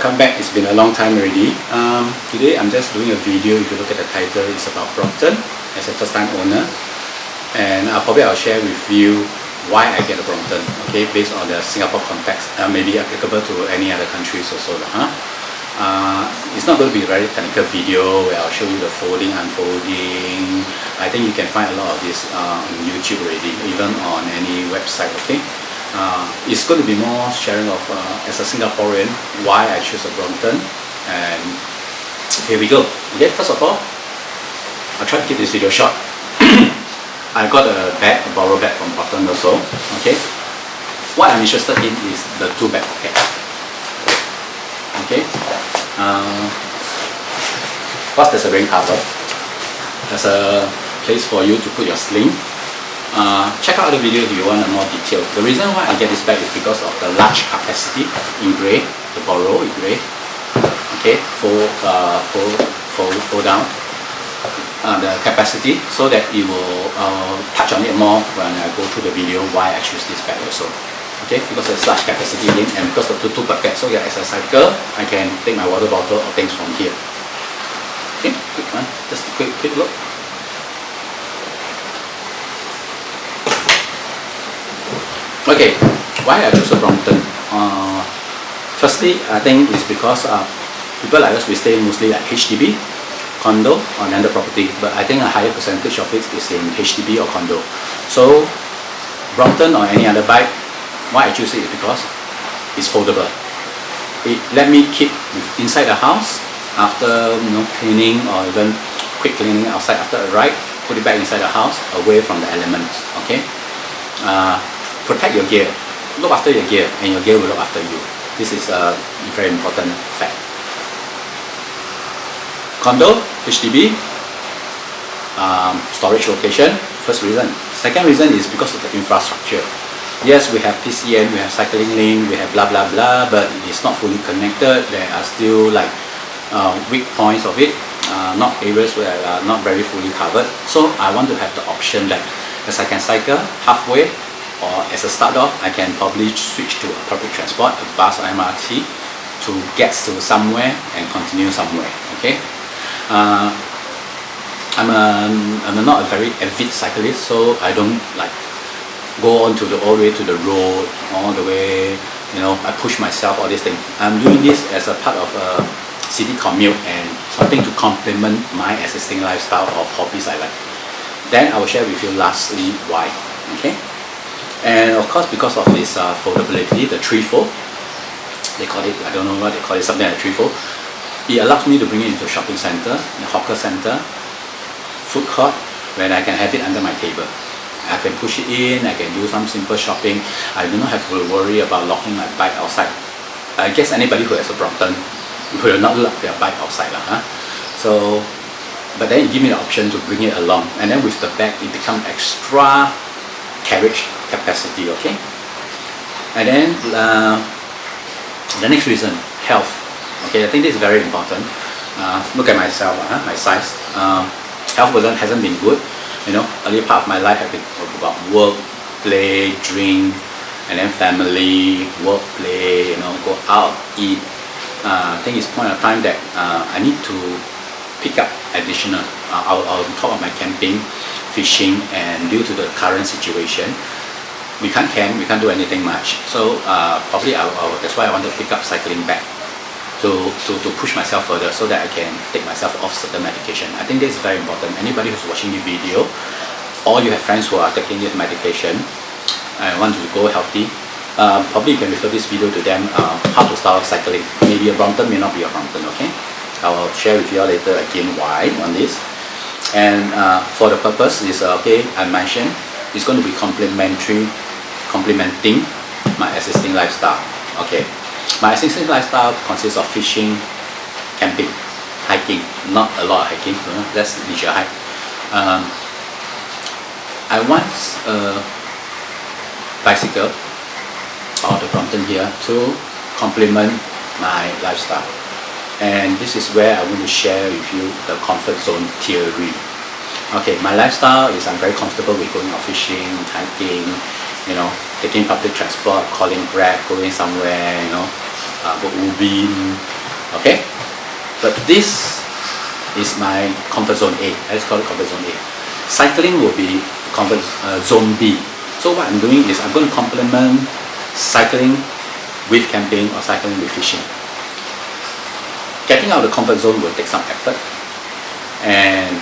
welcome back. It's been a long time already. Today I'm just doing a video. If you look at the title, it's about Brompton as a first-time owner, and I'll share with you why I get a Brompton. Okay, based on the Singapore context, maybe applicable to any other countries also. It's not going to be a very technical video where I'll show you the folding, unfolding. I think you can find a lot of this on YouTube already, even on any website. Okay. It's going to be more sharing of as a Singaporean why I choose a Brompton, and here we go. Okay, first of all, I'll try to keep this video short. I got a bag, a borrowed bag from Brompton also. Okay, what I'm interested in is the two back pockets. Okay, first there's a rain cover. There's a place for you to put your sling. Check out the video if you want a more detail. The reason why I get this bag is because of the large capacity in grey, the borrow in grey. Okay, fold down the capacity so that it will touch on it more when I go through the video why I choose this bag also. Okay, because it's large capacity in and because of the two pockets, so as a cycle I can take my water bottle or things from here. Okay, quick one, just a quick look. Okay, why I choose a Brompton? Firstly, I think it's because people like us, we stay mostly at HDB, condo or landed property, but I think a higher percentage of it is in HDB or condo. So Brompton or any other bike, why I choose it is because it's foldable. It let me keep inside the house after cleaning or even quick cleaning outside after a ride, put it back inside the house away from the elements. Okay. Protect your gear, look after your gear, and your gear will look after you. This is a very important fact. Condo, HDB, storage location, first reason. Second reason is because of the infrastructure. Yes, we have PCN, we have cycling lane, we have blah blah blah, but it's not fully connected. There are still like weak points of it, not areas where are not very fully covered. So I want to have the option that as I can cycle halfway, or as a start off, I can probably switch to a public transport, a bus or MRT, to get to somewhere and continue somewhere. Okay, I'm not a very avid cyclist, so I don't like go on to the all the way to the road, all the way. I push myself, all these things. I'm doing this as a part of a city commute and something to complement my existing lifestyle of hobbies I like. Then I will share with you lastly why. Okay. And of course, because of this foldability, the 3-fold, they call it, I don't know what they call it, something like 3-fold. It allows me to bring it into a shopping center, a hawker center, food court, when I can have it under my table. I can push it in, I can do some simple shopping. I do not have to worry about locking my bike outside. I guess anybody who has a Brompton will not lock their bike outside. So, but then it gives me the option to bring it along. And then with the bag, it becomes extra carriage capacity. Okay, and then the next reason, health. Okay, I think this is very important. Look at myself, my size. Health hasn't been good. Early part of my life I've been about work, play, drink, and then family, work, play. Go out, eat. I think it's point of time that I need to pick up additional. I'll talk about my camping, fishing, and due to the current situation, we can't camp, we can't do anything much. So probably that's why I want to pick up cycling back to push myself further so that I can take myself off certain medication. I think this is very important. Anybody who's watching this video, or you have friends who are taking this medication and want to go healthy, probably you can refer this video to them, how to start cycling. Maybe a Brompton, may not be a Brompton. Okay, I will share with you all later again why on this. And for the purpose is okay, I mentioned it's going to be complementing my existing lifestyle. Okay, my existing lifestyle consists of fishing, camping, hiking. Not a lot of hiking, that's leisure hike. I want a bicycle or the Brompton here to complement my lifestyle. And this is where I want to share with you the comfort zone theory. Okay, my lifestyle is I'm very comfortable with going out fishing, hiking, taking public transport, calling Grab, going somewhere, go Ubin, Okay, but this is my comfort zone A. Let's call it comfort zone A. Cycling will be comfort zone B. So what I'm doing is I'm going to complement cycling with camping or cycling with fishing. Getting out of the comfort zone will take some effort, and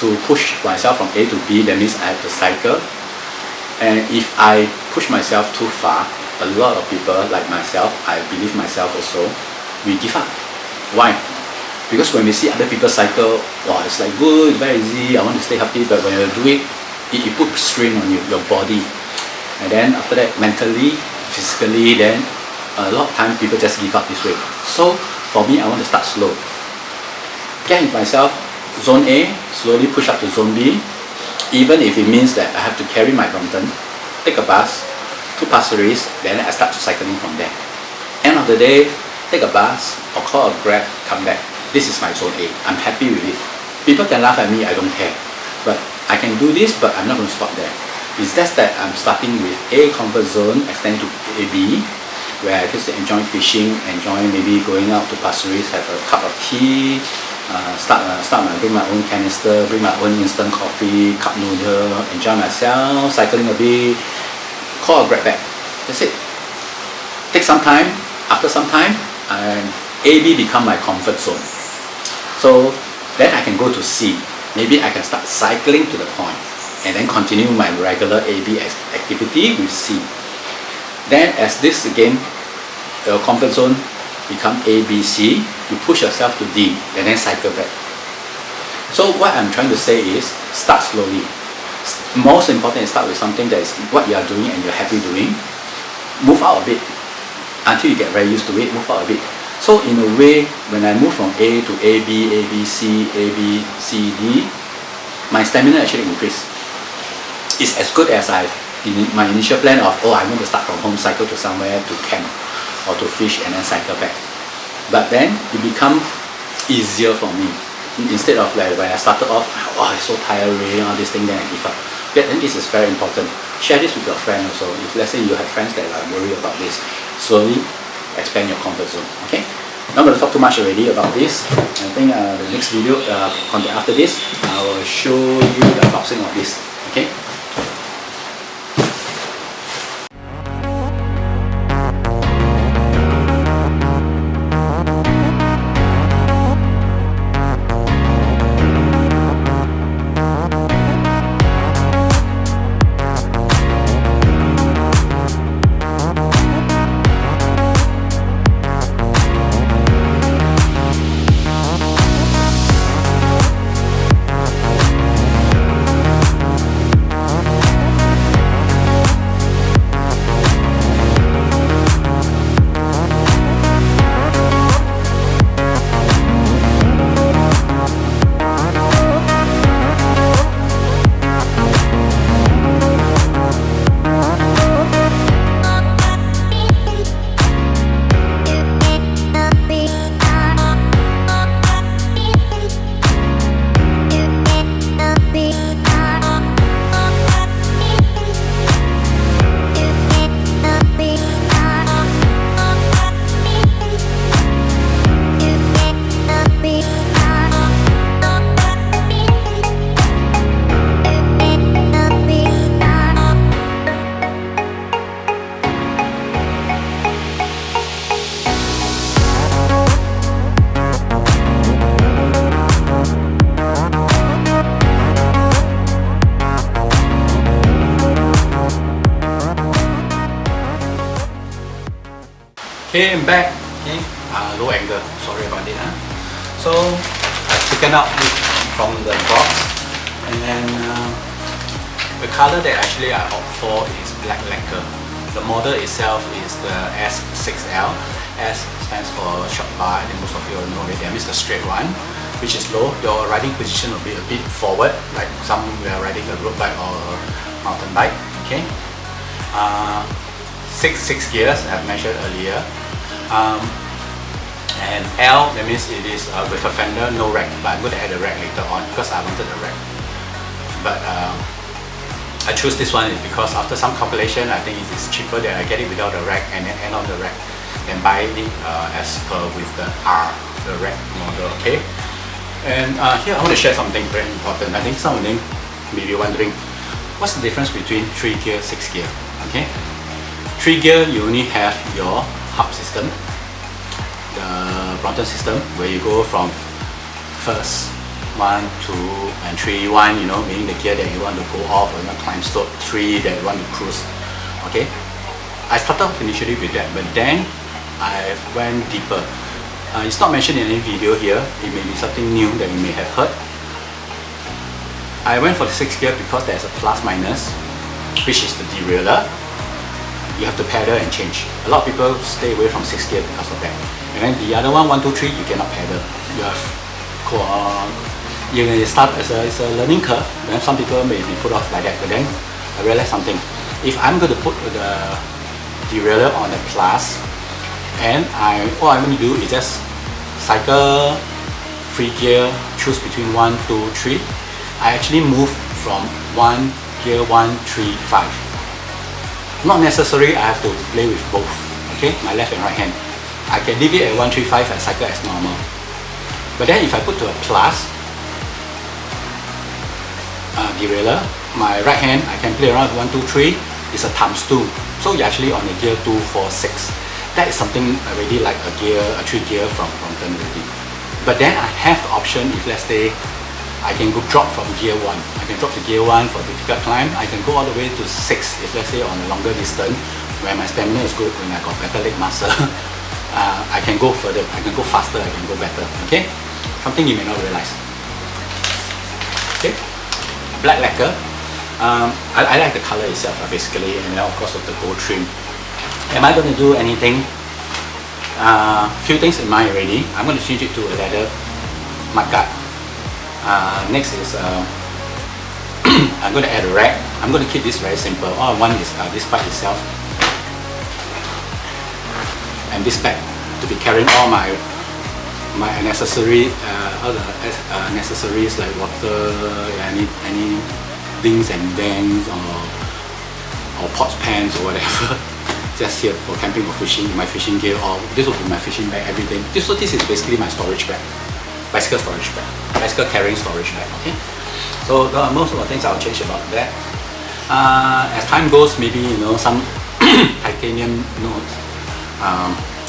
to push myself from A to B, that means I have to cycle. And if I push myself too far, a lot of people like myself, I believe myself also, we give up. Why? Because when we see other people cycle, wow, it's like good, it's very easy, I want to stay happy, but when you do it, it puts strain on you, your body. And then after that, mentally, physically, then a lot of times people just give up this way. So for me, I want to start slow. Get myself zone A, slowly push up to zone B, even if it means that I have to carry my Brompton, take a bus to Pasir Ris, then I start cycling from there. End of the day, take a bus or call a Grab, come back. This is my zone A. I'm happy with it. People can laugh at me, I don't care. But I can do this, but I'm not going to stop there. It's just that I'm starting with A comfort zone, extend to AB, where I just enjoy fishing, enjoy maybe going out to Pasir Ris, have a cup of tea, bring my own canister, bring my own instant coffee, cup noodle, enjoy myself, cycling a bit, call a Grab back. That's it. Take some time. After some time, AB become my comfort zone. So then I can go to C. Maybe I can start cycling to the point and then continue my regular AB activity with C. Then as this again, your comfort zone become A, B, C, you push yourself to D and then cycle back. So what I'm trying to say is start slowly. Most important is start with something that is what you are doing and you're happy doing. Move out a bit until you get very used to it, move out a bit. So in a way, when I move from A to AB, ABC, AB, C, D, my stamina actually increased. It's as good as my initial plan of, oh, I want to start from home, cycle to somewhere to camp or to fish and then cycle back. But then it becomes easier for me. Instead of like when I started off, oh, it's so tiring, all this thing, then I give up. Yeah, then this is very important. Share this with your friend also. If let's say you have friends that are worried about this, slowly expand your comfort zone. Okay? Not going to talk too much already about this. I think the next video, content after this, I will show you the unboxing of this. Okay? Okay, I'm back. Okay, low angle. Sorry about it. So I've taken out from the box, and then the color that actually I opt for is black lacquer. The model itself is the S6L. S stands for short bar, and most of you know it. That means the straight one, which is low. Your riding position will be a bit forward, like some we are riding a road bike or mountain bike. Okay. Six gears I've mentioned earlier, and L, that means it is with a fender, no rack, but I'm going to add a rack later on because I wanted a rack. But I choose this one because after some calculation, I think it is cheaper that I get it without the rack and then add on the rack than buying it as per with the R. the rack model. Okay, and here I want to share something very important. I think some of them may be wondering, what's the difference between 3 gear, 6 gear? Okay, 3 gear you only have your hub system, the Brompton system, where you go from first 1, 2, and 3. 1, you know, meaning the gear that you want to go off or not climb slope. 3 that you want to cruise. Okay, I started off initially with that, but then I went deeper. It's not mentioned in any video here. It may be something new that you may have heard. I went for the 6 gear because there's a plus minus, which is the derailleur. You have to pedal and change. A lot of people stay away from 6 gear because of that. And then the other one, 1, 2, 3, you cannot pedal. You have you start as a learning curve. Then some people may be put off like that. But then I realized something. If I'm going to put the derailleur on the plus, and all I'm going to do is just cycle 3 gear, choose between 1, 2, 3. I actually move from 1 gear 1, 3, 5. Not necessary I have to play with both. Okay, my left and right hand. I can leave it at 1, 3, 5 and cycle as normal. But then if I put to a plus derailleur, my right hand I can play around with 1, 2, 3. It's a ×2. So you're actually on the gear 2, 4, 6. That is something already like a 3 gear from Brompton already. But then I have the option, if let's say I can go drop from gear 1. I can drop to gear 1 for difficult climb. I can go all the way to 6 if let's say on a longer distance where my stamina is good, when I got better leg muscle. I can go further, I can go faster, I can go better. Okay, something you may not realize. Okay, black lacquer. I like the color itself basically, and then of course with the gold trim. Am I going to do anything? Few things in mind already. I'm going to change it to a leather mudguard. Next is I'm going to add a rack. I'm going to keep this very simple. All I want is this part itself and this bag to be carrying all my unnecessary all the necessaries like water, any dings and dangs or pots, pans or whatever. Just here for camping or fishing, my fishing gear, or this will be my fishing bag, everything. So this is basically my storage bag. Bicycle storage bag, bicycle carrying storage bag. Okay, so most of the things I'll change about that. As time goes, maybe some titanium notes,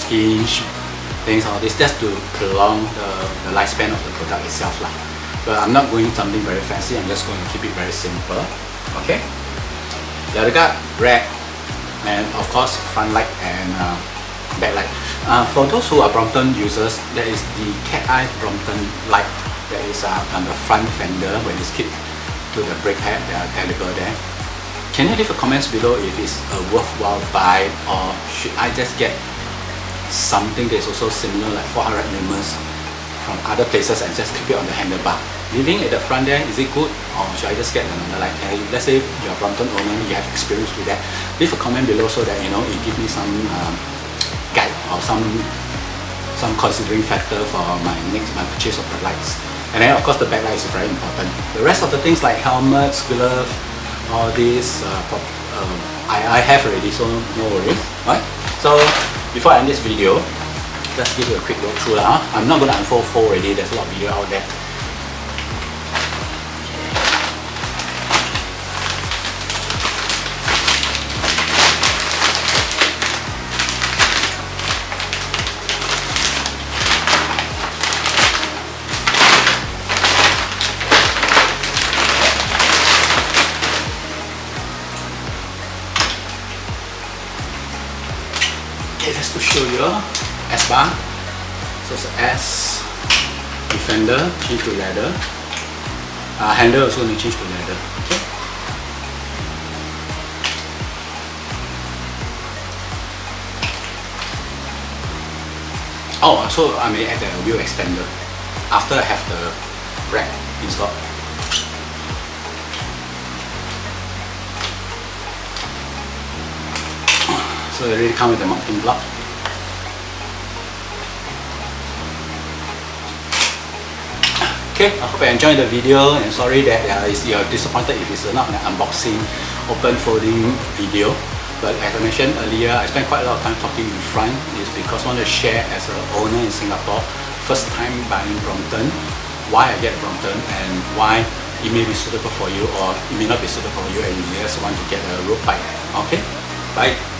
hinge things, all this, just to prolong the lifespan of the product itself lah. But I'm not going something very fancy. I'm just going to keep it very simple. Okay, the other guard, rack, and of course front light and back light. For those who are Brompton users, there is the cat eye Brompton light that is on the front fender when it's kept to the brake pad, the caliper there. Can you leave a comments below if it's a worthwhile buy, or should I just get something that's also similar like 400 lumens from other places and just keep it on the handlebar? Leaving at the front there, is it good, or should I just get another light? Let's say you're a Brompton owner, you have experience with that. Leave a comment below so that it gives me some guide or some considering factor for my purchase of the lights. And then of course the backlight is very important. The rest of the things like helmets, gloves, all these I have already, so no worries. Right? So before I end this video, just give you a quick look through. I'm not going to unfold full already, there's a lot of video out there. Okay, just to show you S-bar. So it's an S, defender, change to leather. Handle also going to change to leather. Okay. Oh, so I may add the wheel extender after I have the rack installed. So they already come with the mounting block. Okay, I hope you enjoyed the video, and sorry that you're disappointed if it's not an unboxing, open folding video. But as I mentioned earlier, I spent quite a lot of time talking in front. It's because I want to share as an owner in Singapore first time buying Brompton, why I get Brompton, and why it may be suitable for you or it may not be suitable for you and you just want to get a road bike. Okay, bye.